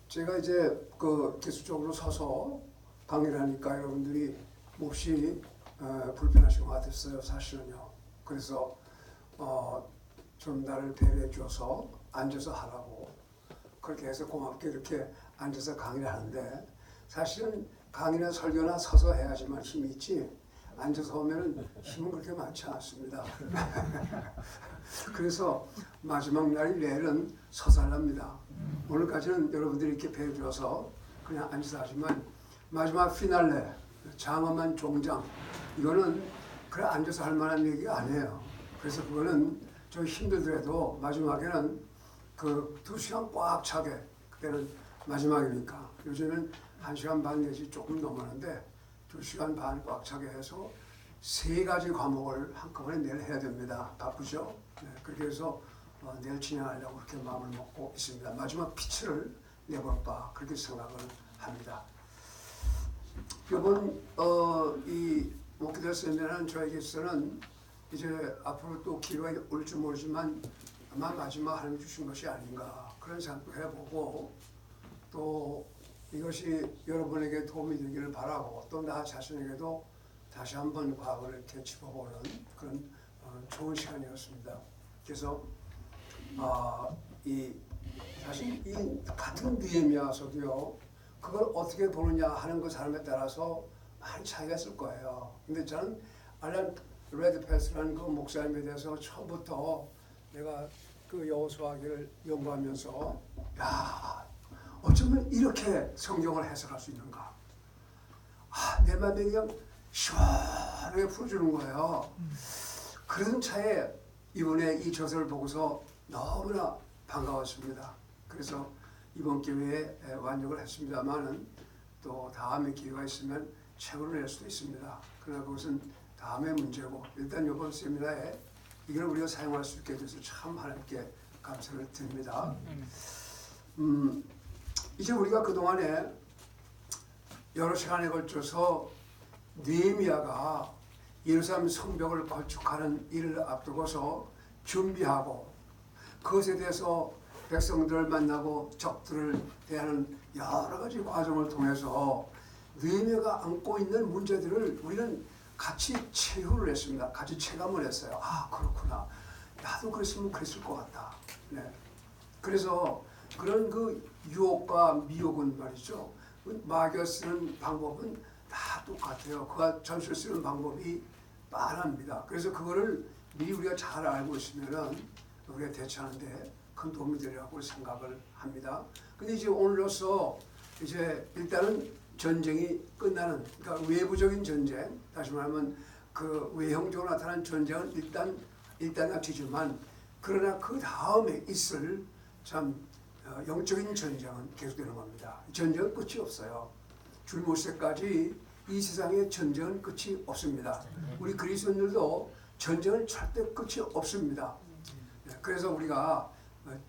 제가 이제 그 기술적으로 서서 강의를 하니까 여러분들이 몹시 불편하신 것 같았어요, 사실은요. 그래서 좀 나를 배려해 줘서 앉아서 하라고 그렇게 해서 고맙게 이렇게 앉아서 강의를 하는데, 사실은 강의나 설교나 서서 해야지만 힘이 있지 앉아서 하면은 힘은 그렇게 많지 않습니다. 그래서 마지막 날이 내일은 서서 하랍니다. 오늘까지는 여러분들이 이렇게 배워줘서 그냥 앉아서 하지만 마지막 피날레, 장엄한 종장, 이거는 그래 앉아서 할 만한 얘기가 아니에요. 그래서 그거는 좀 힘들더라도 마지막에는 그 2시간 꽉 차게, 그때는 마지막이니까 요즘은 1시간 반 내지 조금 넘었는데 2시간 반 꽉 차게 해서 3가지 과목을 한꺼번에 내일 해야 됩니다. 바쁘죠? 네, 그렇게 해서 내일 진행하려고 그렇게 마음을 먹고 있습니다. 마지막 피치를 내볼까 그렇게 생각을 합니다. 이번 이 목회자 세미나는 저에게 있어서는 이제 앞으로 또 기회가 올지 모르지만 아마 마지막 하나님 주신 것이 아닌가 그런 생각도 해보고, 또 이것이 여러분에게 도움이 되기를 바라고, 또 나 자신에게도 다시 한번 과거를 이렇게 짚어보는 그런 좋은 시간이었습니다. 그래서 사실 이 같은 느헤미야서도요, 그걸 어떻게 보느냐 하는 그 사람에 따라서 많이 차이가 있을 거예요. 근데 저는 알란 레드패스라는 그 목사님에 대해서 처음부터 내가 그 여호수아기를 연구하면서, 야, 어쩌면 이렇게 성경을 해석할 수 있는가? 내 마음에 그냥 시원하게 풀어주는 거예요. 그런 차에 이번에 이 저서를 보고서 너무나 반가웠습니다. 그래서 이번 기회에 완역을 했습니다만은 또 다음에 기회가 있으면 책으로 낼 수도 있습니다. 그러나 그것은 다음의 문제고, 일단 이번 세미나에 이걸 우리가 사용할 수 있게 돼서 참 하나님께 감사를 드립니다. 이제 우리가 그동안에 여러 시간에 걸쳐서 느헤미야가 예루살렘 성벽을 건축하는 일을 앞두고서 준비하고, 그것에 대해서 백성들을 만나고 적들을 대하는 여러 가지 과정을 통해서 느헤미야가 안고 있는 문제들을 우리는 같이 체후를 했습니다. 같이 체감을 했어요. 그렇구나. 나도 그랬으면 그랬을 것 같다. 네. 그래서 그런 그 유혹과 미혹은 말이죠, 마귀가 쓰는 방법은 다 똑같아요. 그가 전술 쓰는 방법이 빤합니다. 그래서 그거를 미리 우리가 잘 알고 있으면은 우리가 대처하는데 큰 도움이 되리라고 생각을 합니다. 근데 이제 오늘로서 이제 일단은 전쟁이 끝나는, 그러니까 외부적인 전쟁, 다시 말하면 그 외형적으로 나타난 전쟁은 일단 약치지만, 그러나 그 다음에 있을 참 영적인 전쟁은 계속되는 겁니다. 전쟁은 끝이 없어요. 줄못세까지 이 세상에 전쟁은 끝이 없습니다. 우리 그리스도인들도 전쟁은 절대 끝이 없습니다. 그래서 우리가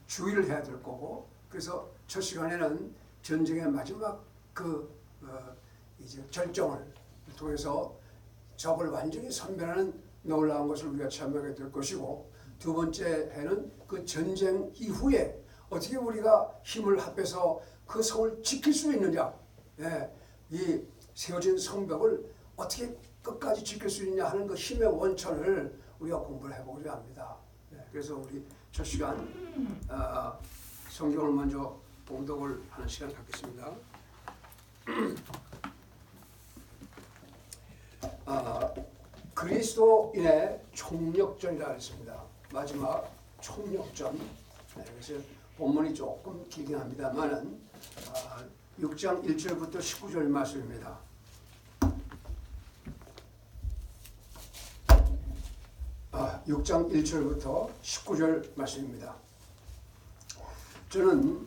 주의를 해야 될 거고, 그래서 첫 시간에는 전쟁의 마지막 이제 절정을 통해서 적을 완전히 선멸하는 놀라운 것을 우리가 체험하게 될 것이고, 두 번째 해는 그 전쟁 이후에 어떻게 우리가 힘을 합해서 그 성을 지킬 수 있느냐, 이 세워진 성벽을 어떻게 끝까지 지킬 수 있느냐 하는 그 힘의 원천을 우리가 공부를 해보고자 합니다. 그래서 우리 첫 시간 성경을 먼저 봉독을 하는 시간 갖겠습니다. 그리스도인의 총력전이라 했습니다. 마지막 총력전. 그래서 본문이 조금 길긴 합니다만은 6장 1절부터 19절 말씀입니다. 6장 1절부터 19절 말씀입니다. 저는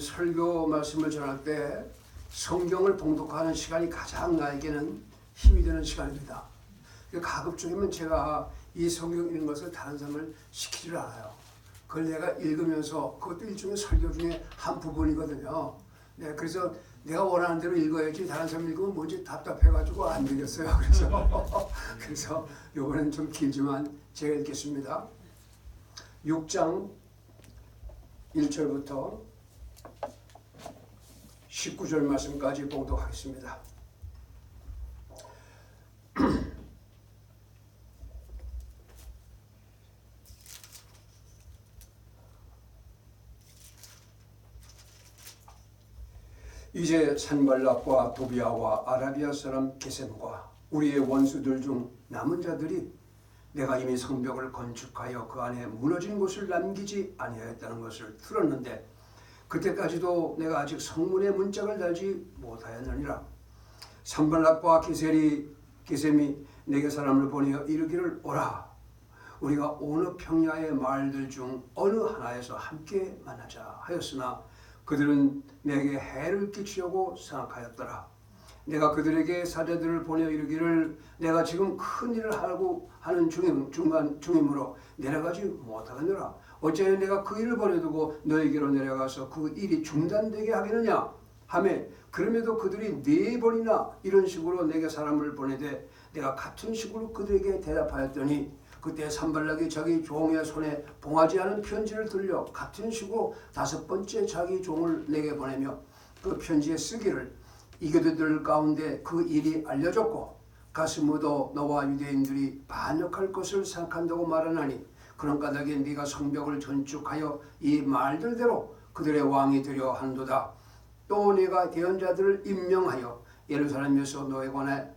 설교 말씀을 전할 때 성경을 봉독하는 시간이 가장 나에게는 힘이 되는 시간입니다. 가급적이면 제가 이 성경 읽는 것을 다른 사람을 시키질 않아요. 그걸 내가 읽으면서, 그것도 일종의 설교 중에 한 부분이거든요. 그래서 내가 원하는 대로 읽어야지 다른 사람 읽으면 뭔지 답답해가지고 안 되겠어요. 그래서 이번엔 좀 길지만 제가 읽겠습니다. 6장 1절부터 19절 말씀까지 봉독하겠습니다. 이제 산발락과 도비아와 아라비아 사람 게셈과 우리의 원수들 중 남은 자들이 내가 이미 성벽을 건축하여 그 안에 무너진 곳을 남기지 아니하였다는 것을 들었는데 그때까지도 내가 아직 성문에 문짝을 달지 못하였느니라. 산발락과 게셈이 내게 사람을 보내어 이르기를 오라. 우리가 어느 평야의 마을들 중 어느 하나에서 함께 만나자 하였으나 그들은 내게 해를 끼치려고 생각하였더라. 내가 그들에게 사자들을 보내어 이르기를 내가 지금 큰 일을 하고 하는 중이므로 내려가지 못하겠노라. 어찌하여 내가 그 일을 버려두고 너에게로 내려가서 그 일이 중단되게 하겠느냐 하매 그럼에도 그들이 네 번이나 이런 식으로 내게 사람을 보내되 내가 같은 식으로 그들에게 대답하였더니 그때 산발락이 자기 종의 손에 봉하지 않은 편지를 들려 같은 식으로 5번째 자기 종을 내게 보내며 그 편지에 쓰기를 이교도들 가운데 그 일이 알려졌고 가스무도 너와 유대인들이 반역할 것을 생각한다고 말하나니 그런 까닭에 네가 성벽을 건축하여 이 말들대로 그들의 왕이 되려 한도다. 또 네가 대언자들을 임명하여 예루살렘에서 너에 관해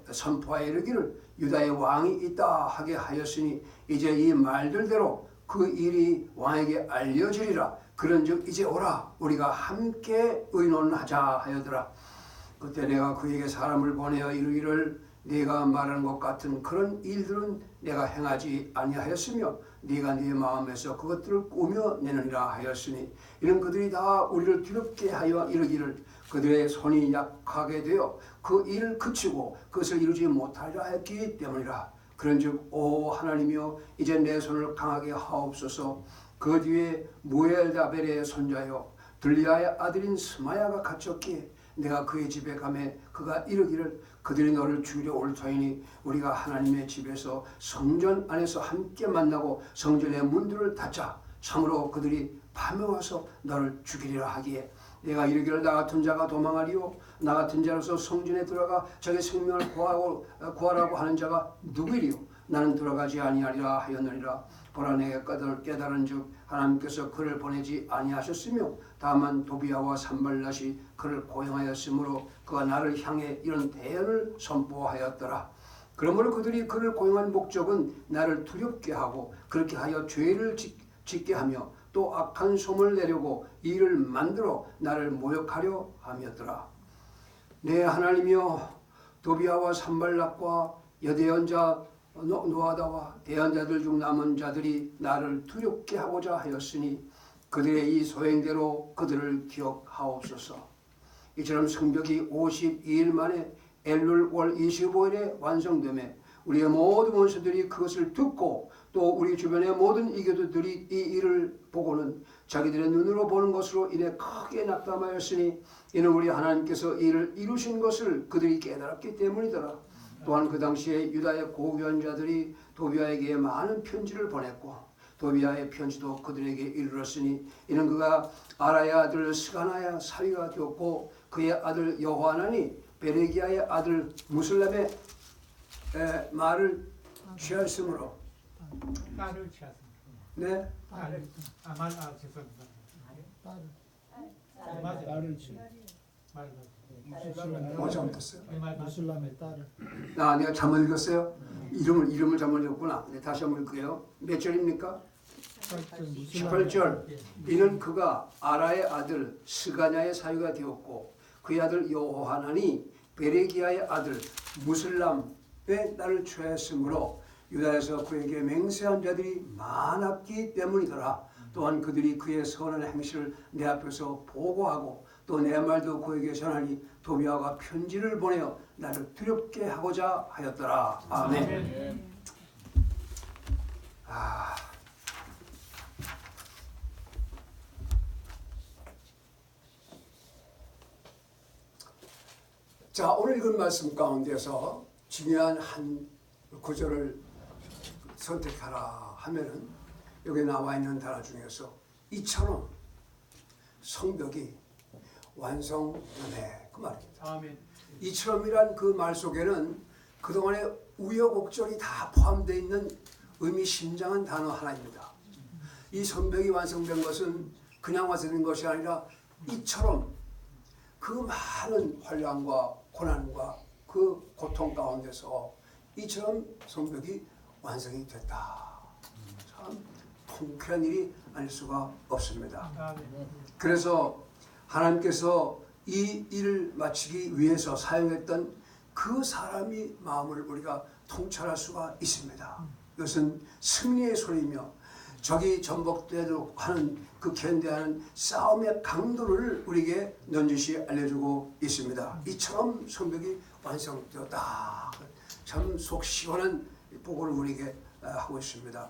선포하여 이르기를 유다의 왕이 있다 하게 하였으니 이제 이 말들대로 그 일이 왕에게 알려지리라. 그런즉 이제 오라 우리가 함께 의논하자 하여더라. 그때 내가 그에게 사람을 보내어 이르기를 네가 말하는 것 같은 그런 일들은 내가 행하지 아니하였으며 네가 네 마음에서 그것들을 꾸며내느니라 하였으니 이는 그들이 다 우리를 두렵게 하여 이르기를 그들의 손이 약하게 되어 그 일을 그치고 그것을 이루지 못하리라 했기 때문이라. 그런즉 오 하나님이여 이제 내 손을 강하게 하옵소서. 그 뒤에 무엘다벨의 손자여 들리아의 아들인 스마야가 갇혔기에 내가 그의 집에 가매 그가 이르기를 그들이 너를 죽이려 올 터이니 우리가 하나님의 집에서 성전 안에서 함께 만나고 성전의 문들을 닫자. 참으로 그들이 밤에 와서 너를 죽이리라 하기에 내가 이르기를 나 같은 자가 도망하리요 나 같은 자로서 성전에 들어가 자기 생명을 구하라고 하는 자가 누구이리요 나는 들어가지 아니하리라 하였느니라. 보라 내가 깨달은즉 하나님께서 그를 보내지 아니하셨으며 다만 도비아와 산발락이 그를 고용하였으므로 그가 나를 향해 이런 대언을 선포하였더라. 그러므로 그들이 그를 고용한 목적은 나를 두렵게 하고 그렇게 하여 죄를 짓게 하며 또 악한 소문을 내려고 일을 만들어 나를 모욕하려 함이었더라. 내 하나님이여 도비아와 산발락과 여대언자 노아다와 대언자들 중 남은 자들이 나를 두렵게 하고자 하였으니 그들의 이 소행대로 그들을 기억하옵소서. 이처럼 성벽이 52일 만에 엘룰 월 25일에 완성되매 우리의 모든 원수들이 그것을 듣고 또 우리 주변의 모든 이교도들이 이 일을 보고는 자기들의 눈으로 보는 것으로 인해 크게 낙담하였으니 이는 우리 하나님께서 이를 이루신 것을 그들이 깨달았기 때문이더라. 또한 그 당시에 유다의 고위원자들이 도비아에게 많은 편지를 보냈고 도비아의 편지도 그들에게 이르렀으니 이는 그가 아라의 아들 스가나의 사위가 되었고 그의 아들 여호하나니 베레기야의 아들 무슬람의 말을 취하였으므로 딸을 취하였습니다. 네? 죄송합니다. 딸을 치. 뭐 잘못했어요? 무슬람의 딸을. 내가 잘못 읽었어요? 이름을 잘못 읽었구나. 네, 다시 한번 읽을게요. 몇 절입니까? 18절. 이는 그가 아라의 아들 스가냐의 사위가 되었고 그의 아들 여호하나니 베레기야의 아들 무슬람의 딸을 취하였으므로 유다에서 그에게 맹세한 자들이 많았기 때문이더라. 또한 그들이 그의 선한 행실을 내 앞에서 보고하고 또 내 말도 그에게 전하니 도비아가 편지를 보내어 나를 두렵게 하고자 하였더라. 아멘. 자, 오늘 읽은 말씀 가운데서 중요한 한 구절을 선택하라 하면은 여기 나와 있는 단어 중에서 이처럼 성벽이 완성하네 그 말입니다. 아멘. 이처럼이란 그 말 속에는 그동안의 우여곡절이 다 포함되어 있는 의미심장한 단어 하나입니다. 이 성벽이 완성된 것은 그냥 완성된 것이 아니라 이처럼 그 많은 환난과 고난과 그 고통 가운데서 이처럼 성벽이 완성이 됐다. 참 통쾌한 일이 아닐 수가 없습니다. 아멘. 그래서 하나님께서 이 일을 마치기 위해서 사용했던 그 사람이 마음을 우리가 통찰할 수가 있습니다. 이것은 승리의 소리이며 적이 전복되도록 하는 그 견대하는 싸움의 강도를 우리에게 넌지시 알려주고 있습니다. 이처럼 성벽이 완성되었다. 참 속 시원한 보고를 우리에게 하고 있습니다.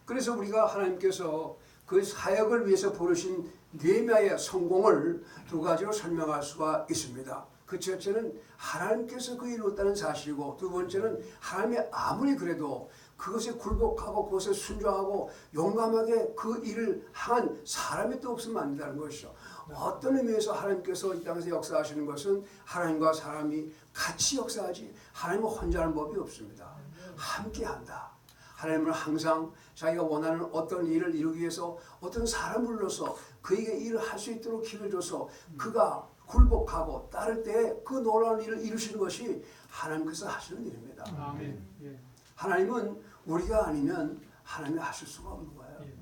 그래서 우리가 하나님께서 그 사역을 위해서 부르신 느헤미야의 성공을 두 가지로 설명할 수가 있습니다. 그 첫째는 하나님께서 그 일을 이뤘다는 사실이고, 두 번째는 하나님이 아무리 그래도 그것에 굴복하고 그것에 순종하고 용감하게 그 일을 향한 사람이 또 없으면 안 된다는 것이죠. 어떤 의미에서 하나님께서 이 땅에서 역사하시는 것은 하나님과 사람이 같이 역사하지 하나님은 혼자 하는 법이 없습니다. 함께한다. 하나님은 항상 자기가 원하는 어떤 일을 이루기 위해서 어떤 사람을 불러서 그에게 일을 할 수 있도록 기회를 줘서 그가 굴복하고 따를 때 그 놀라운 일을 이루시는 것이 하나님께서 하시는 일입니다. 아멘. 예. 하나님은 우리가 아니면 하나님이 하실 수가 없는 거예요. 예.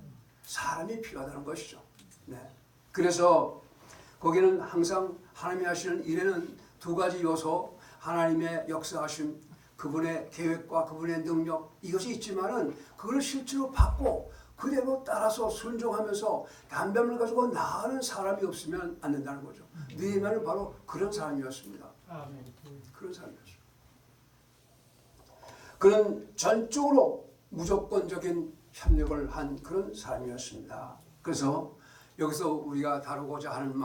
사람이 필요하다는 것이죠. 네. 그래서 거기는 항상 하나님이 하시는 일에는 두 가지 요소, 하나님의 역사하심, 그분의 계획과 그분의 능력 이것이 있지만은 그걸 실제로 받고 그대로 따라서 순종하면서 담대함을 가지고 나아가는 사람이 없으면 안 된다는 거죠. 느헤미야는 바로 그런 사람이었습니다. 아멘. 그런 사람이었어요. 그는 전적으로 무조건적인 협력을 한 그런 사람이었습니다. 그래서 여기서 우리가 다루고자 하는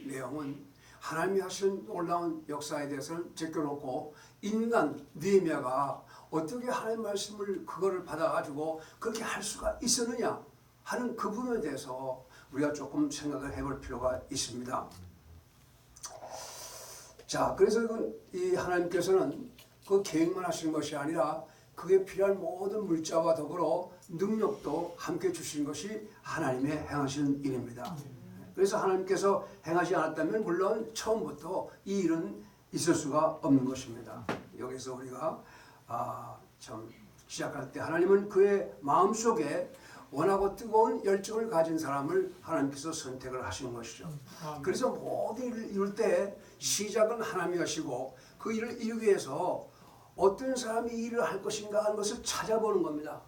내용은 하나님이 하신 놀라운 역사에 대해서는 제껴놓고 인간 느헤미야가 어떻게 하나님 말씀을 그거를 받아가지고 그렇게 할 수가 있었느냐 하는 그 부분에 대해서 우리가 조금 생각을 해볼 필요가 있습니다. 자, 그래서 이 하나님께서는 그 계획만 하시는 것이 아니라 그게 필요한 모든 물자와 더불어 능력도 함께 주신 것이 하나님의 행하시는 일입니다. 그래서 하나님께서 행하지 않았다면 물론 처음부터 이 일은 있을 수가 없는 것입니다. 여기서 우리가 참 시작할 때 하나님은 그의 마음속에 원하고 뜨거운 열정을 가진 사람을 하나님께서 선택을 하시는 것이죠. 그래서 모든 일을 이룰 때 시작은 하나님이 하시고 그 일을 이루기 위해서 어떤 사람이 이 일을 할 것인가 하는 것을 찾아보는 겁니다.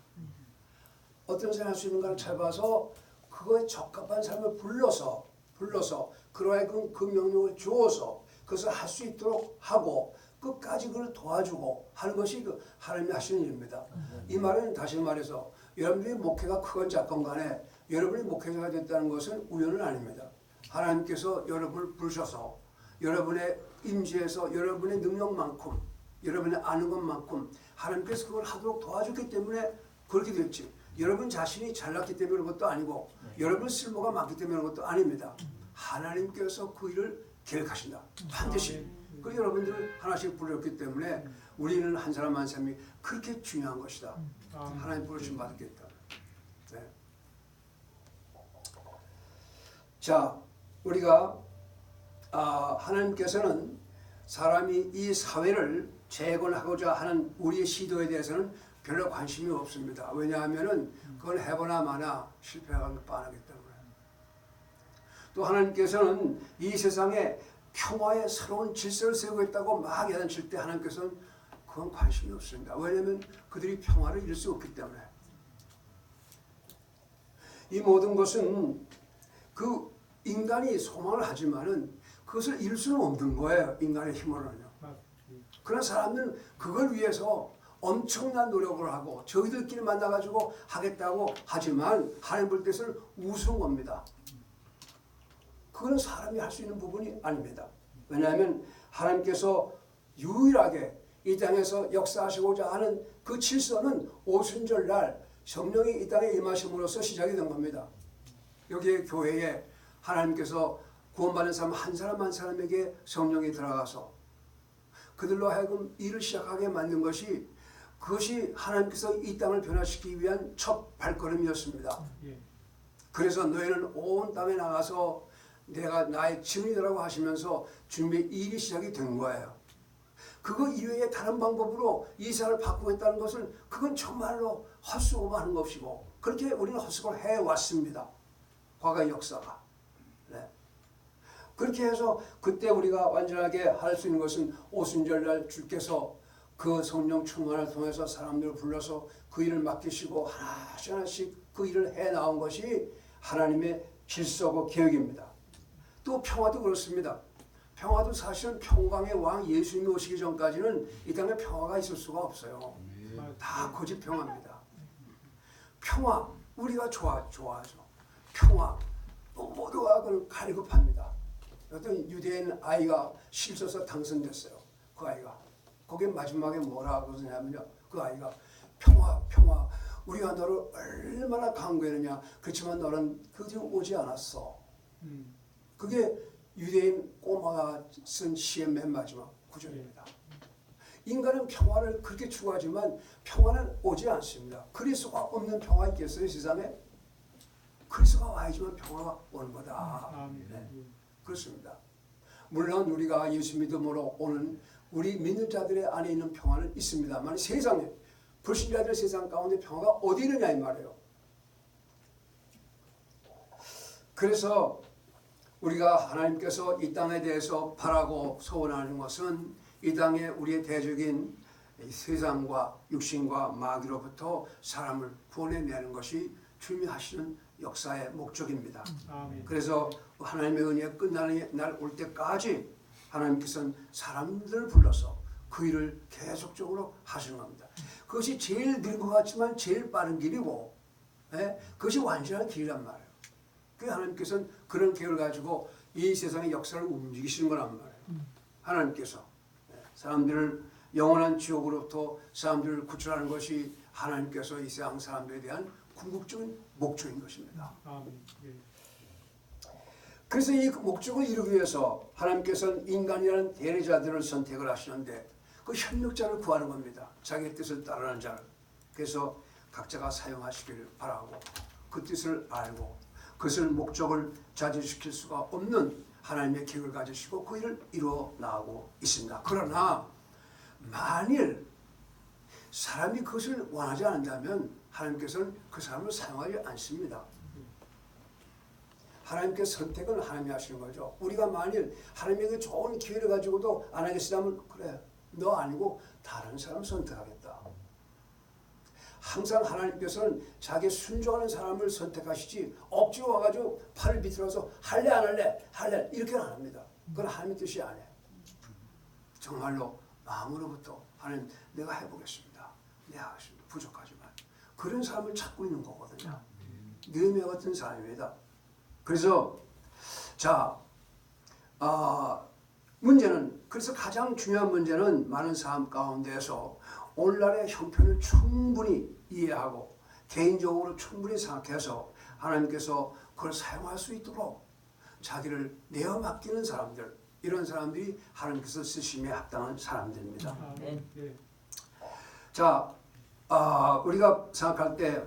어떤 사람이 할 수 있는가를 찾아봐서 그거에 적합한 사람을 불러서 그러하여금 그 명령을 주어서 그것을 할 수 있도록 하고 끝까지 그걸 도와주고 하는 것이 그 하나님이 하시는 일입니다. 이 말은 다시 말해서 여러분들이 목회가 크건 작건 간에 여러분이 목회자가 됐다는 것은 우연은 아닙니다. 하나님께서 여러분을 부르셔서 여러분의 임재에서 여러분의 능력만큼 여러분의 아는 것만큼 하나님께서 그걸 하도록 도와줬기 때문에 그렇게 됐지. 여러분 자신이 잘났기 때문에 그런 것도 아니고 여러분 쓸모가 많기 때문에 그런 것도 아닙니다. 하나님께서 그 일을 계획하신다. 반드시. 그 여러분들을 하나씩 부르셨기 때문에 우리는 한 사람 한 사람이 그렇게 중요한 것이다. 하나님 부르심 받겠다. 네. 자, 우리가 하나님께서는 사람이 이 사회를 재건하고자 하는 우리의 시도에 대해서는 별로 관심이 없습니다. 왜냐하면은 그건 해보나 마나 실패하는 게 뻔하기 때문에. 또 하나님께서는 이 세상에 평화의 새로운 질서를 세우겠다고 막 야단칠 때 하나님께서는 그건 관심이 없습니다. 왜냐하면 그들이 평화를 이룰 수 없기 때문에. 이 모든 것은 그 인간이 소망을 하지만은 그것을 이룰 수는 없는 거예요. 인간의 힘으로는요. 그런 사람들은 그걸 위해서 엄청난 노력을 하고 저희들끼리 만나가지고 하겠다고 하지만 하나님 볼 때는 우스운 겁니다. 그건 사람이 할 수 있는 부분이 아닙니다. 왜냐하면 하나님께서 유일하게 이 땅에서 역사하시고자 하는 그 질서는 오순절날 성령이 이 땅에 임하심으로써 시작이 된 겁니다. 여기에 교회에 하나님께서 구원받은 사람 한 사람 한 사람에게 성령이 들어가서 그들로 하여금 일을 시작하게 만든 것이 그것이 하나님께서 이 땅을 변화시키기 위한 첫 발걸음이었습니다. 예. 그래서 너희는 온 땅에 나가서 내가 나의 증인이라고 하시면서 준비 일이 시작이 된 거예요. 그거 이외에 다른 방법으로 이 세상을 바꾸겠다는 것은 그건 정말로 헛수고만 한 것이고 그렇게 우리는 헛수고를 해왔습니다. 과거의 역사가. 네. 그렇게 해서 그때 우리가 완전하게 할 수 있는 것은 오순절날 주께서 그 성령 충만을 통해서 사람들을 불러서 그 일을 맡기시고 하나씩 하나씩 그 일을 해 나온 것이 하나님의 질서고 계획입니다. 또 평화도 그렇습니다. 평화도 사실은 평강의 왕 예수님이 오시기 전까지는 이 땅에 평화가 있을 수가 없어요. 다 거짓 평화입니다. 평화 우리가 좋아하죠. 평화 모두가 그걸 갈급합니다. 어떤 유대인 아이가 실서서 당선됐어요. 그 아이가 거기에 마지막에 뭐라 그러냐면요. 그 아이가 평화 우리가 너를 얼마나 강구했느냐. 그렇지만 너는 그 뒤로 오지 않았어. 그게 유대인 꼬마가 쓴 시의 맨 마지막 구절입니다. 인간은 평화를 그렇게 추구하지만 평화는 오지 않습니다. 그리스도가 없는 평화 있겠어요 세상에? 그리스도가 와야지만 평화가 오는 거다. 네. 그렇습니다. 물론 우리가 예수 믿음으로 오는 우리 믿는 자들의 안에 있는 평화는 있습니다만 세상에 불신자들의 세상 가운데 평화가 어디 있느냐 이 말이에요. 그래서 우리가 하나님께서 이 땅에 대해서 바라고 소원하는 것은 이 땅에 우리의 대적인 세상과 육신과 마귀로부터 사람을 구원해내는 것이 주님이 하시는 역사의 목적입니다. 아멘. 그래서 하나님의 은혜가 끝나는 날 올 때까지 하나님께서는 사람들을 불러서 그 일을 계속적으로 하시는 겁니다. 그것이 제일 느린 것 같지만 제일 빠른 길이고 그것이 완전한 길이란 말이에요. 그 하나님께서는 그런 계획을 가지고 이 세상의 역사를 움직이시는 거란 말이에요. 하나님께서 사람들을 영원한 지옥으로부터 사람들을 구출하는 것이 하나님께서 이 세상 사람들에 대한 궁극적인 목적인 것입니다. 아멘. 예. 그래서 이 목적을 이루기 위해서 하나님께서는 인간이라는 대리자들을 선택을 하시는데 그 협력자를 구하는 겁니다. 자기 뜻을 따르는 자를. 그래서 각자가 사용하시기를 바라고 그 뜻을 알고 그것을 목적을 좌지시킬 수가 없는 하나님의 계획을 가지시고 그 일을 이루어 나가고 있습니다. 그러나 만일 사람이 그것을 원하지 않는다면 하나님께서는 그 사람을 사용하지 않습니다. 하나님께서 선택은 하나님이 하시는 거죠. 우리가 만일 하나님에게 좋은 기회를 가지고도 안 하겠으면 그래 너 아니고 다른 사람 선택하겠다. 항상 하나님께서는 자기 순종하는 사람을 선택하시지 억지로 와가지고 팔을 비틀어서 할래 안 할래 이렇게는 안 합니다. 그건 하나님의 뜻이 아니에요. 정말로 마음으로부터 하나님 내가 해보겠습니다. 내가 하겠습니다. 부족하지만 그런 사람을 찾고 있는 거거든요. 느헤미야 같은 사람입니다. 그래서 문제는 그래서 가장 중요한 문제는 많은 삶 가운데에서 오늘날의 형편을 충분히 이해하고 개인적으로 충분히 생각해서 하나님께서 그걸 사용할 수 있도록 자기를 내어 맡기는 사람들 이런 사람들이 하나님께서 쓰심에 합당한 사람들입니다. 아멘. 예. 우리가 생각할 때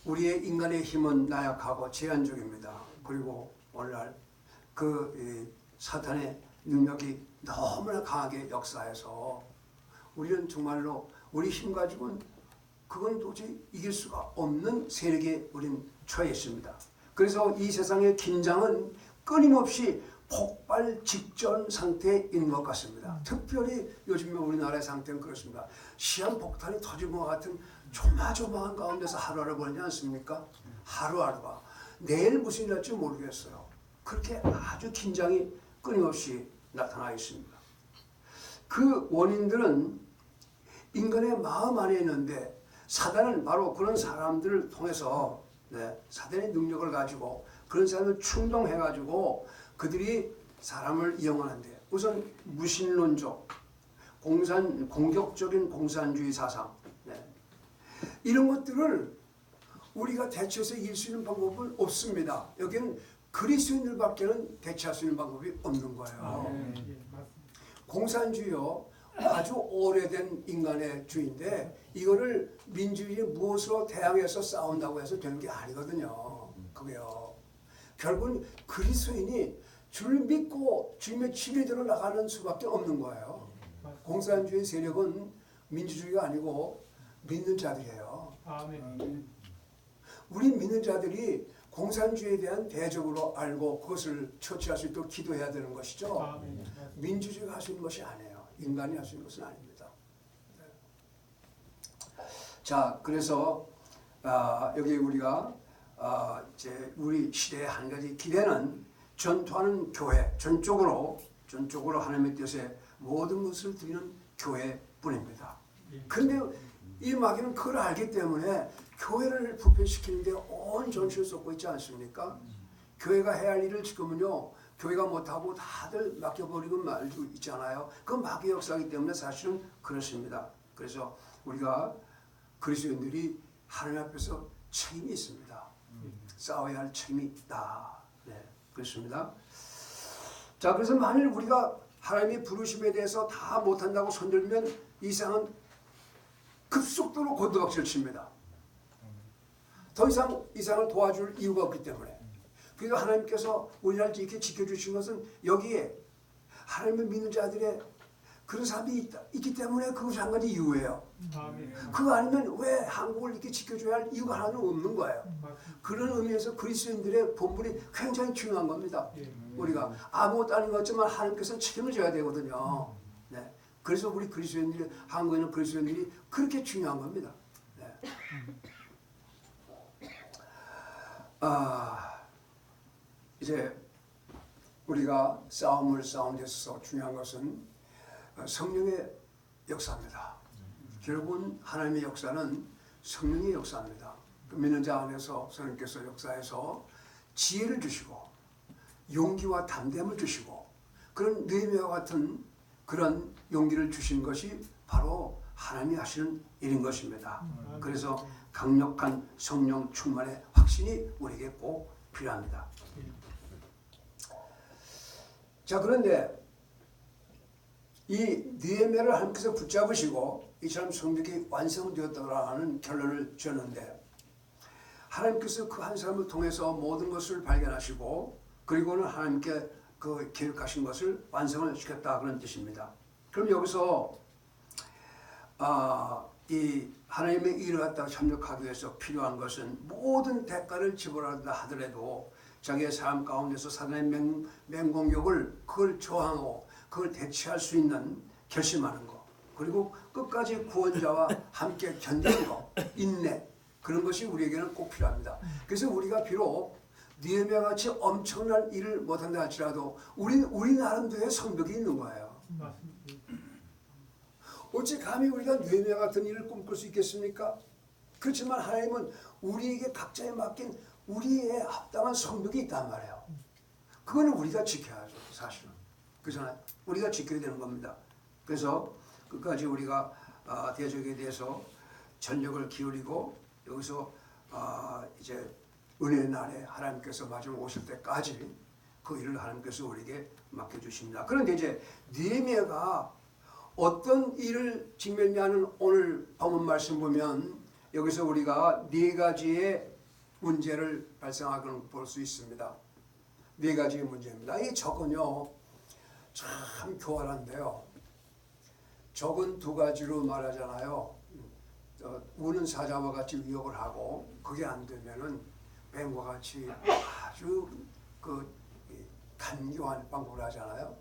우리의 인간의 힘은 나약하고 제한적입니다. 그리고 오늘날 그 사탄의 능력이 너무나 강하게 역사해서 우리는 정말로 우리 힘 가지고는 그건 도저히 이길 수가 없는 세력에 우린 처해 있습니다. 그래서 이 세상의 긴장은 끊임없이 폭발 직전 상태에 있는 것 같습니다. 특별히 요즘 우리나라의 상태는 그렇습니다. 시한폭탄이 터진 것 같은 조마조마한 가운데서 하루하루 보내지 않습니까? 하루하루가 내일 무슨 일 날지 모르겠어요. 그렇게 아주 긴장이 끊임없이 나타나 있습니다. 그 원인들은 인간의 마음 안에 있는데 사단은 바로 그런 사람들을 통해서 사단의 능력을 가지고 그런 사람을 충동해가지고 그들이 사람을 이용하는데 우선 무신론적, 공격적인 공산주의 사상 이런 것들을 우리가 대처해서 이길 수 있는 방법은 없습니다. 여기는 그리스도인들밖에는 대체할 수 있는 방법이 없는 거예요. 예, 맞습니다. 공산주의요 아주 오래된 인간의 주의인데 이거를 민주주의 무엇으로 대항해서 싸운다고 해서 되는 게 아니거든요. 그게요. 결국은 그리스도인이 주를 믿고 주님의 진리대로 나가는 수밖에 없는 거예요. 공산주의 세력은 민주주의가 아니고 믿는 자들이에요. 아멘. 우리 믿는 자들이 공산주의에 대한 대적으로 알고 그것을 처치할 수 있도록 기도해야 되는 것이죠. 아멘. 민주주의가 할 수 있는 것이 아니에요. 인간이 할 수 있는 것은 아닙니다. 네. 자, 그래서 여기 우리가 이제 우리 시대의 한 가지 기대는 전투하는 교회, 전적으로 하나님의 뜻에 모든 것을 드리는 교회뿐입니다. 그런데 이 마귀는 그걸 알기 때문에 교회를 부패시키는데 온 전체를 쏟고 있지 않습니까? 교회가 해야 할 일을 지금은요 교회가 못하고 다들 맡겨버리고 말고 있잖아요. 그 마귀의 역사이기 때문에 사실은 그렇습니다. 그래서 우리가 그리스도인들이 하나님 앞에서 책임이 있습니다. 싸워야 할 책임이 있다. 네, 그렇습니다. 자, 그래서 만일 우리가 하나님의 부르심에 대해서 다 못한다고 손들면 이상은 급속도로 곤두박질 칩니다. 더 이상 이상을 도와줄 이유가 없기 때문에. 그래서 하나님께서 우리를 이렇게 지켜주신 것은 여기에 하나님을 믿는 자들의 그런 삶이 있기 때문에 그것이 한 가지 이유예요. 아멘. 그거 아니면 왜 한국을 이렇게 지켜줘야 할 이유가 하나는 없는 거예요. 그런 의미에서 그리스도인들의 본분이 굉장히 중요한 겁니다. 우리가 아무것도 아닌 것 같지만 하나님께서는 책임을 져야 되거든요. 네. 그래서 우리 그리스도인들이, 한국에 있는 그리스도인들이 그렇게 중요한 겁니다. 네. 이제 우리가 싸움을 싸우는 데 있어서 중요한 것은 성령의 역사입니다. 결국은 하나님의 역사는 성령의 역사입니다. 그 믿는 자 안에서 성령께서 역사해서 지혜를 주시고 용기와 담대함을 주시고 그런 느헤미야와 같은 그런 용기를 주신 것이 바로 하나님이 하시는 일인 것입니다. 그래서 강력한 성령 충만의 확신이 우리에게 꼭 필요합니다. 자, 그런데 이 느헤미야를 하나님께서 붙잡으시고 이처럼 성벽이 완성되었다라는 결론을 지었는데 하나님께서 그 한 사람을 통해서 모든 것을 발견하시고 그리고는 하나님께 그 계획하신 것을 완성을 시켰다 그런 뜻입니다. 그럼 여기서 이 하나님의 일을 갖다가 협력하기 위해서 필요한 것은 모든 대가를 지불한다 하더라도 자기의 삶 가운데서 사단의 맹공격을 그걸 저항하고 그걸 대체할 수 있는 결심하는 것 그리고 끝까지 구원자와 함께 견디는 것 인내 그런 것이 우리에게는 꼭 필요합니다. 그래서 우리가 비록 느헤미야 같이 엄청난 일을 못한다 할지라도 우리 나름대로의 성벽이 있는 거예요. 어찌 감히 우리가 느헤미야 같은 일을 꿈꿀 수 있겠습니까? 그렇지만 하나님은 우리에게 각자에 맡긴 우리의 합당한 성벽이 있단 말이에요. 그거는 우리가 지켜야죠. 사실은. 그렇잖아요. 우리가 지켜야 되는 겁니다. 그래서 끝까지 우리가 대적에 대해서 전력을 기울이고 여기서 이제 은혜의 날에 하나님께서 마지막 오실 때까지 그 일을 하나님께서 우리에게 맡겨주십니다. 그런데 이제 느헤미야가 어떤 일을 직면하는 오늘 본문 말씀 보면 여기서 우리가 네 가지의 문제를 발생하는 볼 수 있습니다. 네 가지의 문제입니다. 이 적은요 참 교활한데요. 적은 두 가지로 말하잖아요. 우는 사자와 같이 위협을 하고 그게 안 되면은 뱀과 같이 아주 그 간교한 방법을 하잖아요.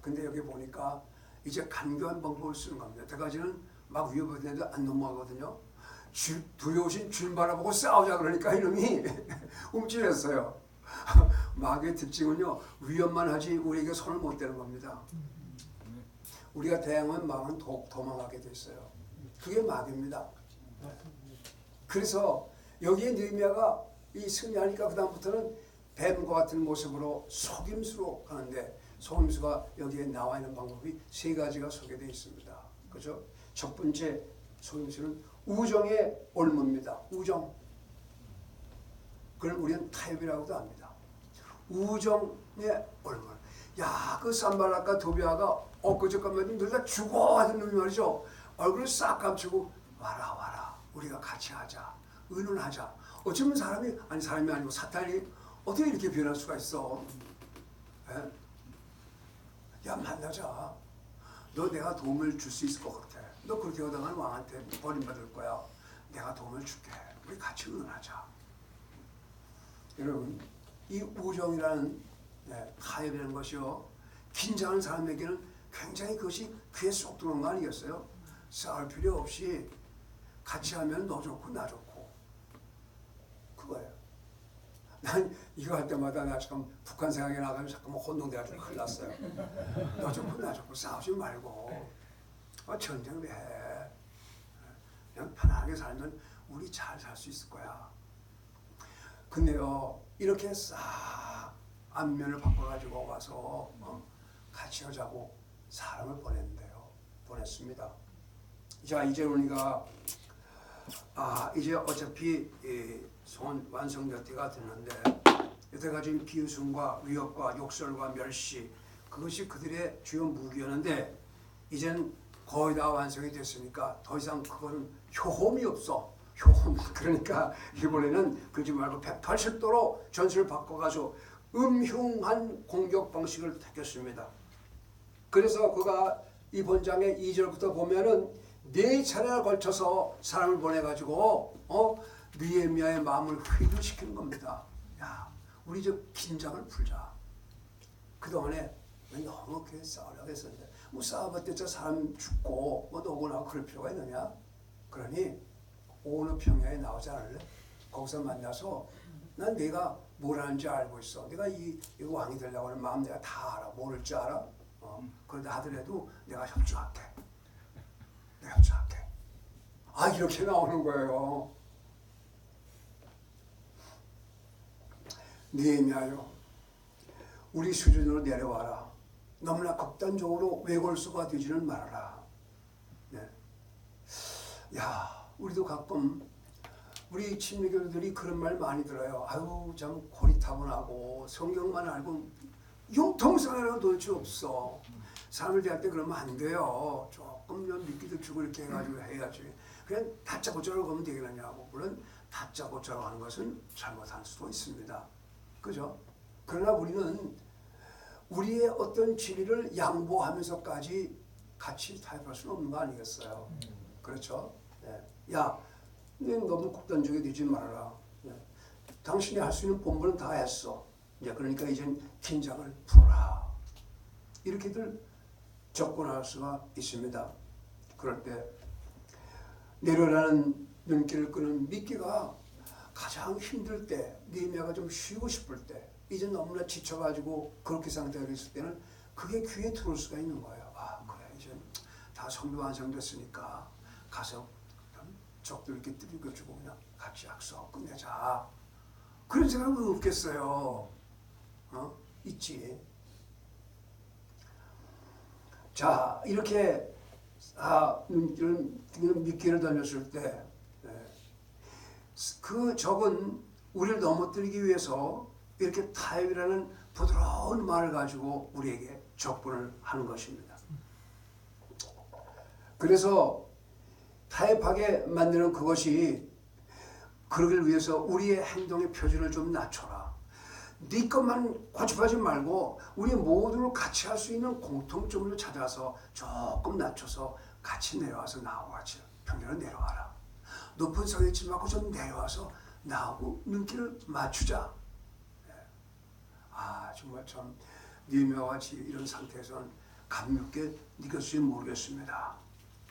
근데 여기 보니까 이제 간교한 방법을 쓰는 겁니다. 두 가지는 막 위협하는데 안 넘어가거든요. 두려우신 주님 바라보고 싸우자 그러니까 이놈이 움찔했어요. 마귀의 특징은요 위협만 하지 우리에게 손을 못 대는 겁니다. 우리가 대항하면 마음은 도망하게 돼 있어요. 그게 마귀입니다. 그래서 여기에 느헤미야가 이 승리하니까 그 다음부터는 뱀과 같은 모습으로 속임수로 가는데 속임수가 여기에 나와 있는 방법이 세 가지가 소개되어 있습니다. 그렇죠? 첫 번째 속임수는 우정의 올무입니다. 우정. 그걸 우리는 타협이라고도 합니다. 우정의 얼굴. 야, 그 산발락과 도비아가 엊그저께만 늘다 죽어 하던 놈이 말이죠. 얼굴을 싹 감추고 와라 우리가 같이 하자, 의논하자. 어쩌면 사람이 아니고 사탄이 어떻게 이렇게 변할 수가 있어? 에? 야, 만나자. 너 내가 도움을 줄 수 있을 것 같아. 너 그렇게 하다가는 왕한테 버림받을 거야. 내가 도움을 줄게. 우리 같이 의논하자. 여러분, 이 우정이라는 타협이라는 것이요, 긴장하는 사람에게는 굉장히 그것이 귀에 쏙 들어오는 거 아니겠어요? 싸울 필요 없이 같이 하면 너 좋고 나 좋고 그거예요. 난 이거 할 때마다 나 지금 북한 생각이 나가면 잠깐만 혼동돼가지고 큰일 났어요. 너 좋고 나 좋고 싸우지 말고 전쟁 왜 해? 그냥 편안하게 살면 우리 잘 살 수 있을 거야. 근데요, 이렇게 싹 안면을 바꿔가지고 와서 같이 하자고 사람을 보냈는데요. 보냈습니다. 자, 이제 우리가 이제 어차피 소원 완성될 때가 됐는데, 여태까지 비웃음과 위협과 욕설과 멸시, 그것이 그들의 주요 무기였는데 이젠 거의 다 완성이 됐으니까 더 이상 그거는 효험이 없어. 효험. 그러니까 이번에는 그러지 말고 180도로 전술을 바꿔가지고 음흉한 공격 방식을 택했습니다. 그래서 그가 이 본장의 2절부터 보면은 4차례에 걸쳐서 사람을 보내가지고 느헤미야의 마음을 회개시키는 겁니다. 야, 우리 저 긴장을 풀자. 그동안에 너무 그렇게 싸우려고 했었는데 뭐 싸워봤자 사람 죽고 뭐 너구나 그럴 필요가 있느냐? 그러니 어느 평야에 나오지 않을래? 거기서 만나서 난 네가 뭘 하는지 알고 있어. 내가 이 왕이 되려고 하는 마음 내가 다 알아. 모를 줄 알아? 그러다 하더라도 내가 협조할게. 내가 협조할게. 이렇게 나오는 거예요. 느헤미야요, 우리 수준으로 내려와라. 너무나 극단적으로 외골수가 되지는 말아라. 네. 야, 우리도 가끔 우리 친미교들이 그런 말 많이 들어요. 아유, 참 고리타분하고 성경만 알고 융통성이라는 도대체 없어. 사람을 대할 때 그러면 안 돼요. 조금 좀 믿기도 주고 이렇게 해가지고 해야지. 그냥 다짜고짜로 가면 되겠느냐고. 물론 다짜고짜로 하는 것은 잘못할 수도 있습니다. 그죠? 그러나 우리는 우리의 어떤 진리를 양보하면서까지 같이 타협할 수는 없는 거 아니겠어요? 그렇죠? 네. 야, 너무 극단적이 되지 말아라. 네. 당신이 할 수 있는 본분은 다 했어. 그러니까 이젠 긴장을 풀어라. 이렇게들 접근할 수가 있습니다. 그럴 때 내려라는 눈길을 끄는 미끼가 가장 힘들 때, 느헤미야가 좀 쉬고 싶을 때, 이제 너무나 지쳐가지고 그렇게 상태가 있을 때는 그게 귀에 들어올 수가 있는 거예요. 그래, 이제 다 성도 완성됐으니까 가서 적들 이렇게 들이켜주고 그냥 같이 약속 끝내자. 그런 생각은 없겠어요. 있지. 자, 이렇게 미끼를 던졌을 때 그 적은 우리를 넘어뜨리기 위해서 이렇게 타협이라는 부드러운 말을 가지고 우리에게 적분을 하는 것입니다. 그래서 타협하게 만드는 그것이 그러길 위해서 우리의 행동의 표준을 좀 낮춰라. 네 것만 고집하지 말고 우리 모두를 같이 할 수 있는 공통점을 찾아서 조금 낮춰서 같이 내려와서 나하고 같이 평균을 내려와라. 높은 성에 있지 말고 좀 내려와서 나하고 눈길을 맞추자. 정말 참 느헤미야와 같이 이런 상태에서는 감격게 느꼈을지 모르겠습니다.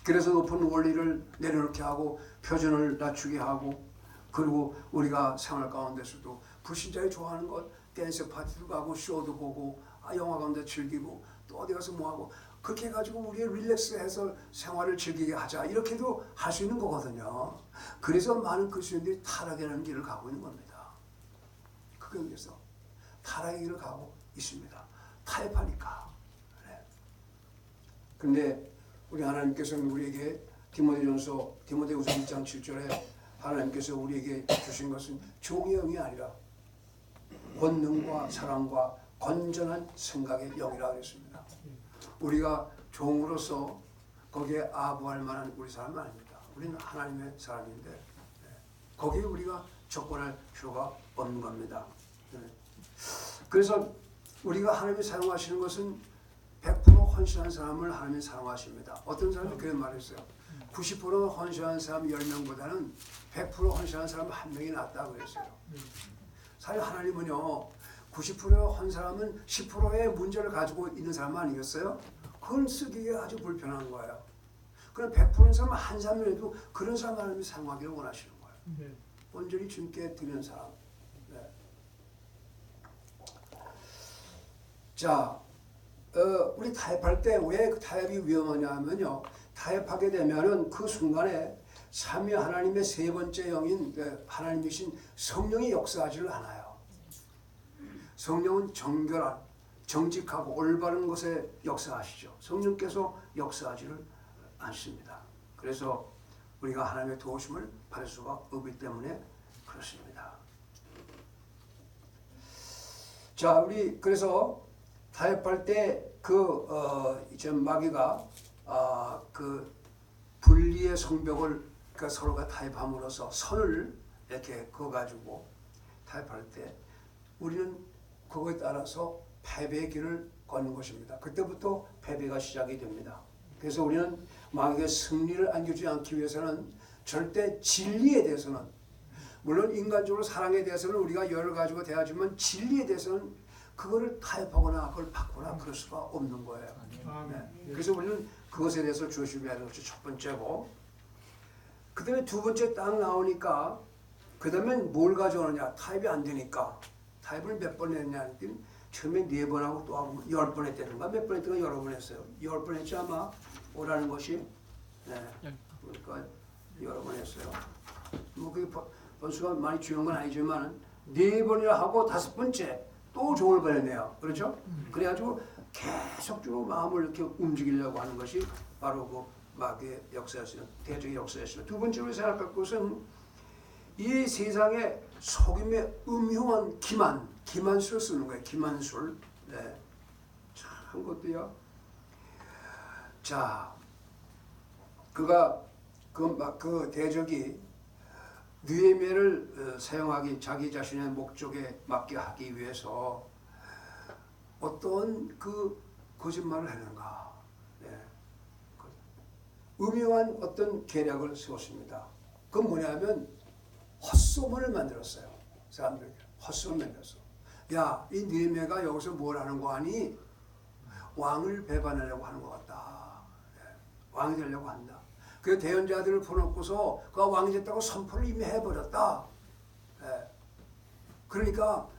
그래서 높은 원리를 내려놓게 하고 표준을 낮추게 하고, 그리고 우리가 생활 가운데서도 불신자들이 좋아하는 것, 댄스 파티도 가고 쇼도 보고 영화 가운데 즐기고 또 어디 가서 뭐하고, 그렇게 해가지고 우리의 릴렉스해서 생활을 즐기게 하자, 이렇게도 할 수 있는 거거든요. 그래서 많은 그리스도인들이 타락이라는 길을 가고 있는 겁니다. 그게 위해서 타락의 길을 가고 있습니다. 타협하니까. 근데 우리 하나님께서는 우리에게 디모데후서 1장 7절에 하나님께서 우리에게 주신 것은 종의 영이 아니라 권능과 사랑과 건전한 생각의 영이라 그랬습니다. 우리가 종으로서 거기에 아부할 만한 우리 사람은 아닙니다. 우리는 하나님의 사람인데 거기에 우리가 조건할 필요가 없는 겁니다. 그래서 우리가 하나님이 사용하시는 것은 100% 헌신한 사람을 하나님이 사용하십니다. 어떤 사람이 그런 말을 했어요. 90% 헌신한 사람 10명보다는 100% 헌신한 사람 1명이 낫다고 그랬어요. 사실 하나님은요 90%한 사람은 10%의 문제를 가지고 있는 사람 아니겠어요? 그건 쓰기가 아주 불편한 거예요. 그럼 100%인 사람 한 사람이라도 그런 사람 하나님이 사용하기를 원하시는 거예요. 온전히 주님께 드리는 사람. 네. 자, 우리 타협할 때 왜 타협이 위험하냐면요. 타협하게 되면은 그 순간에 삼위 하나님의 세 번째 영인 하나님이신 성령이 역사하지를 않아요. 성령은 정결한, 정직하고 올바른 것에 역사하시죠. 성령께서 역사하지를 않습니다. 그래서 우리가 하나님의 도우심을 받을 수가 없기 때문에 그렇습니다. 자, 우리 그래서 타협할 때 이제 마귀가 그 분리의 성벽을 그러니까 서로가 타협함으로써 선을 이렇게 그어가지고 타협할 때 우리는 그거에 따라서 패배의 길을 걷는 것입니다. 그때부터 패배가 시작이 됩니다. 그래서 우리는 마귀의 승리를 안겨주지 않기 위해서는 절대 진리에 대해서는 물론 인간적으로 사랑에 대해서는 우리가 열을 가지고 대하지만 진리에 대해서는 그거를 타협하거나 그걸 바꾸거나 그럴 수가 없는 거예요. 네. 그래서 우리는 그것에 대해서 조심해야 하는 것이 첫 번째고 그 다음에 두 번째 딱 나오니까 그 다음에 뭘 가져오느냐 타협이 안 되니까 타협을 몇 번 했냐 하니까 처음에 4번 하고 또 하고 10번 했다든가 몇 번 했다가 여러 번 했어요. 10번 했지 아마 오라는 것이 네. 그러니까 여러 번 했어요. 뭐 그게 번수가 많이 중요한 건 아니지만 4번이나 하고 5번째 또 종을 보냈네요. 그렇죠? 그래가지고 계속적으로 마음을 이렇게 움직이려고 하는 것이 바로 그 마귀의 역사였어요. 대적의 역사였어요. 두 번째로 생각할 것은 이 세상에 속임의 음흉한 기만술을 쓰는 거예요. 기만술. 네. 참 것도요. 자, 그 대적이 느헤미야를 사용하기 자기 자신의 목적에 맞게 하기 위해서 어떤 그 거짓말을 했는가. 네. 음흉한 어떤 계략을 세웠습니다. 그건 뭐냐면 헛소문을 만들었어요. 사람들에게 헛소문을 만들었어. 야, 이 느헤미야가 여기서 뭘 하는 거 아니? 왕을 배반하려고 하는 것 같다. 네. 왕이 되려고 한다. 그 대언자들을 보내고서 그가 왕이 됐다고 선포를 이미 해버렸다. 네. 그러니까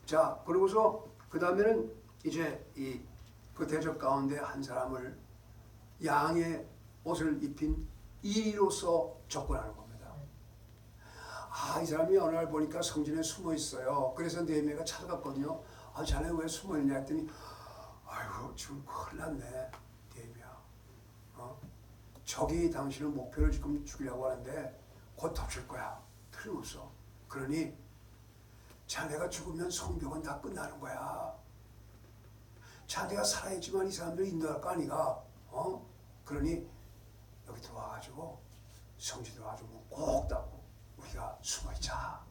자 그러고서 그 다음에는 이제 그 대적 가운데 한 사람을 양의 옷을 입힌 이로서 접근하는 겁니다. 이 사람이 어느 날 보니까 성전에 숨어 있어요. 그래서 느헤미야가 찾아갔거든요. 자네 왜 숨어 있냐 했더니 아이고 지금 큰일 났네 느헤미야. 적이 당신의 목표를 지금 죽이려고 하는데 곧 덮칠 거야. 틀림없어. 그러니 자네가 죽으면 성벽은 다 끝나는 거야. 자네가 살아있지만 이 사람들 인도할 거 아니가. 그러니 여기 들어와가지고 성지 들어와가지고 꼭 닫고 우리가 숨어있자.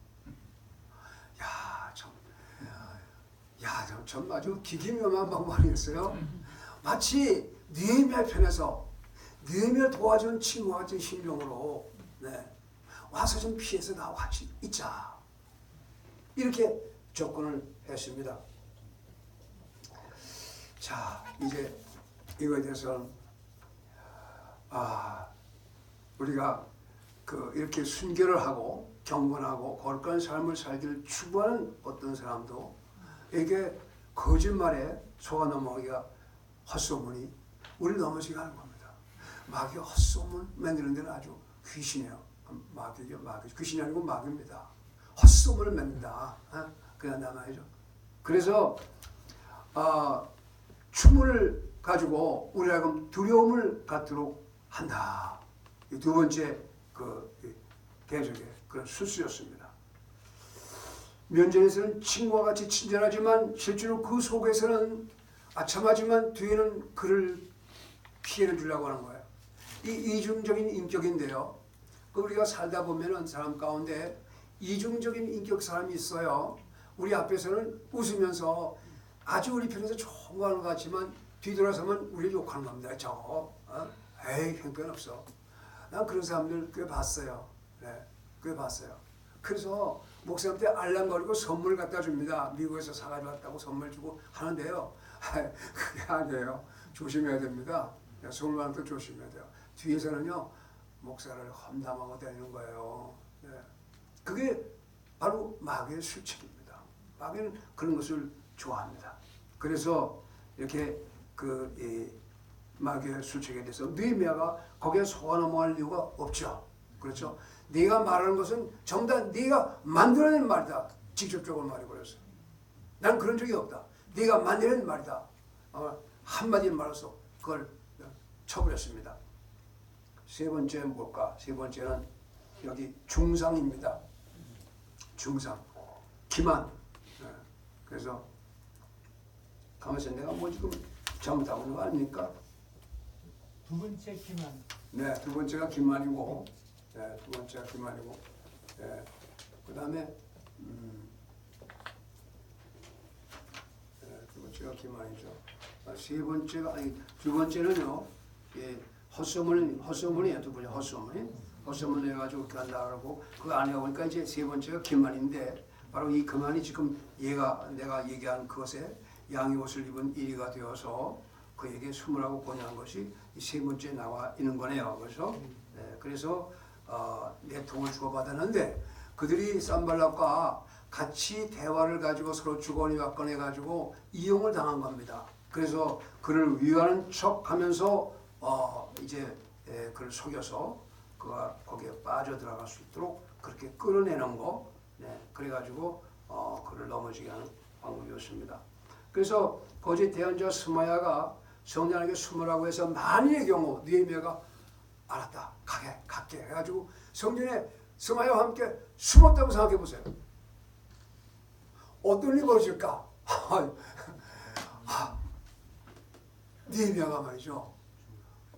참 아주 기기묘한 방법이었어요. 마치 느헤미야 편에서 느헤미야 도와주는 친구 같은 심정으로 네. 와서 좀 피해서 나 같이 있자. 이렇게 접근을 했습니다. 자, 이제 이거에 대해서는 우리가 이렇게 순결을 하고 경건하고 거룩한 삶을 살기를 추구하는 어떤 사람도 이게 거짓말에 속아 넘어가기가 헛소문이 우리 넘어지게 하는 겁니다. 마귀 헛소문 만드는 데는 아주 귀신이에요. 마귀죠. 귀신이 아니고 마귀입니다. 헛소문을 만든다. 그냥 말이죠. 그래서 춤을 가지고 우리가 두려움을 갖도록 한다. 이 두 번째 대적의 그런 수수였습니다. 면전에서는 친구와 같이 친절하지만 실제로 그 속에서는 아참하지만 뒤에는 그를 피해를 주려고 하는 거예요. 이 이중적인 인격인데요. 우리가 살다 보면은 사람 가운데 이중적인 인격 사람이 있어요. 우리 앞에서는 웃으면서 아주 우리 편에서 좋은 거 하는 것 같지만 뒤돌아서면 우리를 욕하는 겁니다. 저거 에이 형편없어. 난 그런 사람들 꽤 봤어요. 네, 꽤 봤어요. 그래서 목사한테 알랑거리고 선물 갖다 줍니다. 미국에서 사가지고 왔다고 선물 주고 하는데요. 그게 아니에요. 조심해야 됩니다. 선물 받는 거 조심해야 돼요. 뒤에서는요 목사를 험담하고 다니는 거예요. 네. 그게 바로 마귀의 술책입니다. 마귀는 그런 것을 좋아합니다. 그래서 이렇게 마귀의 술책에 대해서 느헤미야가 거기에 속아 넘어갈 이유가 없죠. 그렇죠? 네가 말하는 것은 전부 다 네가 만들어낸 말이다. 직접적으로 말해버렸어요. 난 그런 적이 없다. 네가 만들어낸 말이다. 한마디 말해서 그걸 쳐버렸습니다. 세 번째는 뭘까? 세 번째는 여기 중상입니다. 중상. 기만. 그래서 가만있어 내가 뭐 지금 잘못하고 있는 거 아닙니까? 두 번째 기만. 네, 두 번째가 기만이고, 네, 두 번째가 기만이고, 네, 그 다음에 두 번째가 기만이죠. 세 번째가 아니 두 번째는요, 헛소문이에요. 두 번째 헛소문 해가지고 그렇게 한다 그러고 그 안에 보니까 이제 세 번째가 기만인데 바로 이 기만이 지금 내가 얘기한 그것에 양의 옷을 입은 이리가 되어서 그에게 수물하고 권유한 것이 이 세 번째 나와 있는 거네요. 그래서 그래서 내통을 주고받았는데 그들이 산발락과 같이 대화를 가지고 서로 주거니 받거니 가지고 이용을 당한 겁니다. 그래서 그를 위하는 척하면서 이제 그를 속여서 그가 거기에 빠져들어갈 수 있도록 그렇게 끌어내는 거. 네, 그래가지고 그를 넘어지게 하는 방법이었습니다. 그래서 거짓 대언자 스마야가 성전에게 숨으라고 해서 만일의 경우 느헤미야가 알았다 갈게 해가지고 성전에 스마야와 함께 숨었다고 생각해 보세요. 어떤 일이 벌어질까? 느헤미야가 말이죠.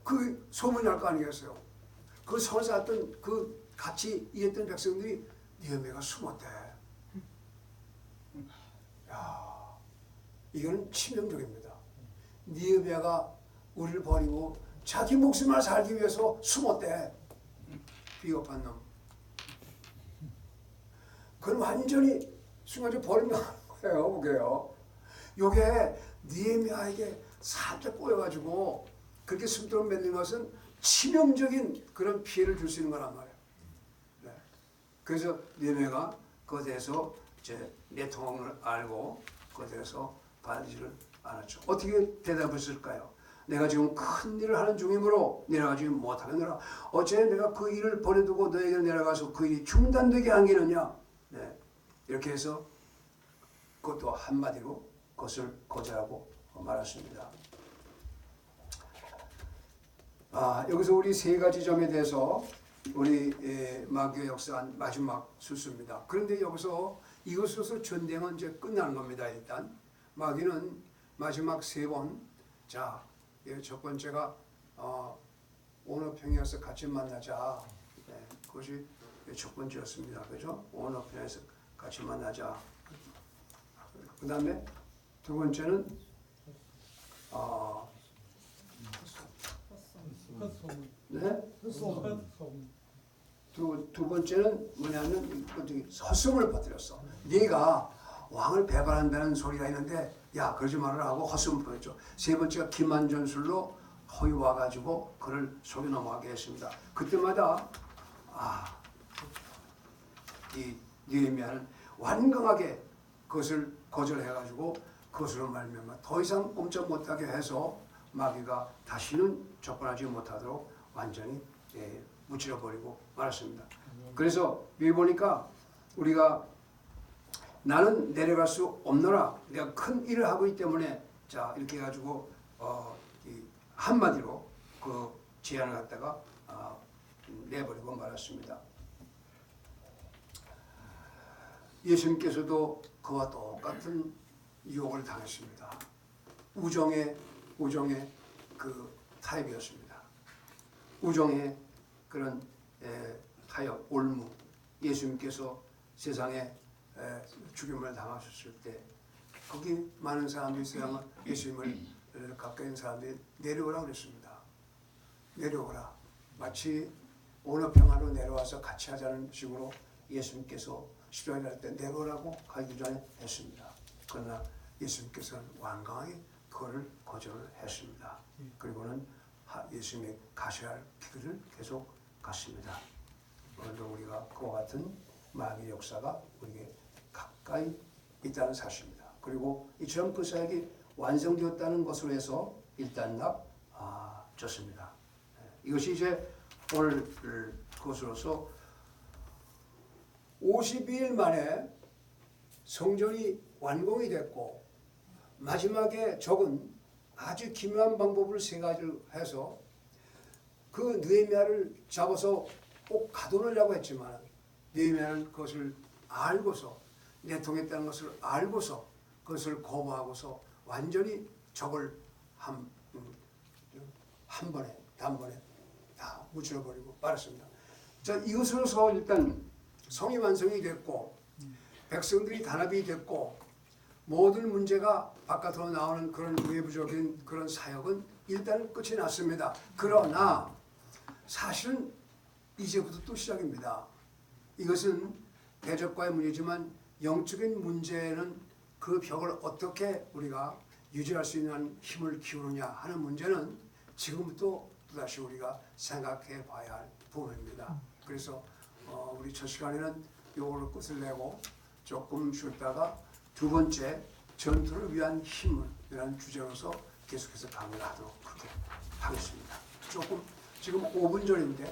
그 소문이 날 거 아니겠어요? 그 성을 쌓았던 그 같이 일했던 백성들이 느헤미야가 숨었대. 야, 이거는 치명적입니다. 느헤미야가 우리를 버리고 자기 목숨을 살기 위해서 숨었대. 비겁한 놈. 그건 완전히 순간적으로 버림당하는 거예요. 보게요. 요게 느헤미야에게 살짝 꼬여가지고 그렇게 숨도록 만든 것은 치명적인 그런 피해를 줄 수 있는 거란 말이에요. 네. 그래서 느헤미야가 그것에 대해서 이제 내통을 알고 그것에 대해서 받지를 않았죠. 어떻게 대답했을까요? 내가 지금 큰 일을 하는 중이므로 내려가지 못하겠노라. 어째 내가 그 일을 버려두고 너에게 내려가서 그 일이 중단되게 하겠느냐. 네. 이렇게 해서 그것도 한마디로 그것을 거절하고 말았습니다. 여기서 우리 세 가지 점에 대해서 우리 마귀의 역사한 마지막 수수입니다. 그런데 여기서 이것으로서 전쟁은 이제 끝나는 겁니다. 일단 마귀는 마지막 세 번, 자, 첫 번째가 오너평야에서 같이 만나자. 네, 그것이 첫 번째였습니다. 그죠? 오너평야에서 같이 만나자. 그 다음에 두 번째는 헛소문. 네? 헛소문. 두 번째는 뭐냐면 헛소문을 퍼뜨렸어. 네가 왕을 배반한다는 소리가 있는데 야 그러지 말아라 하고 헛소문을 퍼뜨렸죠. 세 번째가 기만 전술로 허위 와가지고 그를 속여 넘어가게 했습니다. 그때마다 이 느헤미야는 완강하게 그것을 거절해가지고 그것으로 말미암아 더 이상 꼼짝 못하게 해서 마귀가 다시는 접근하지 못하도록 완전히 무찌러 버리고 말았습니다. 그래서 여기 보니까 우리가 나는 내려갈 수 없노라. 내가 큰 일을 하고 있기 때문에 자 이렇게 해가지고 한마디로 그 제안을 갖다가 내버리고 말았습니다. 예수님께서도 그와 똑같은 유혹을 당했습니다. 우정의 그 타협이었습니다. 우정의 그런 타협, 올무. 예수님께서 세상에 죽임을 당하셨을 때 거기 많은 사람들이 예수님을 가까이 있는 사람들이 내려오라 그랬습니다. 내려오라. 마치 온화평화로 내려와서 같이 하자는 식으로 예수님께서 십자가에 할 때 내려오라고 가기 전에 했습니다. 그러나 예수님께서는 완강하게 그거를 거절을 했습니다. 그리고는 예수님의 가셔야 할 길을 계속 갔습니다. 오늘도 우리가 그와 같은 마귀의 역사가 우리에게 가까이 있다는 사실입니다. 그리고 이처럼 그 사역이 완성되었다는 것으로 해서 일단락졌습니다. 이것이 이제 오늘 그것으로서 52일 만에 성전이 완공이 됐고 마지막에 적은 아주 기묘한 방법을 세 가지를 해서 그 느헤미야를 잡아서 꼭 가둬놓으려고 했지만 느헤미야는 그것을 알고서 내통했다는 것을 알고서 그것을 거부하고서 완전히 적을 한 번에 단번에 다 무찔러버리고 말았습니다. 자, 이것으로서 일단 성이 완성이 됐고 백성들이 단합이 됐고 모든 문제가 바깥으로 나오는 그런 외부적인 그런 사역은 일단 끝이 났습니다. 그러나 사실은 이제부터 또 시작입니다. 이것은 대적과의 문제지만 영적인 문제는 그 벽을 어떻게 우리가 유지할 수 있는 힘을 키우느냐 하는 문제는 지금부터 또다시 우리가 생각해 봐야 할 부분입니다. 그래서 우리 첫 시간에는 요거를 끝을 내고 조금 쉬었다가 두 번째 전투를 위한 힘이라는 주제로서 계속해서 강의를 하도록 그렇게 하겠습니다. 조금 지금 5분 전인데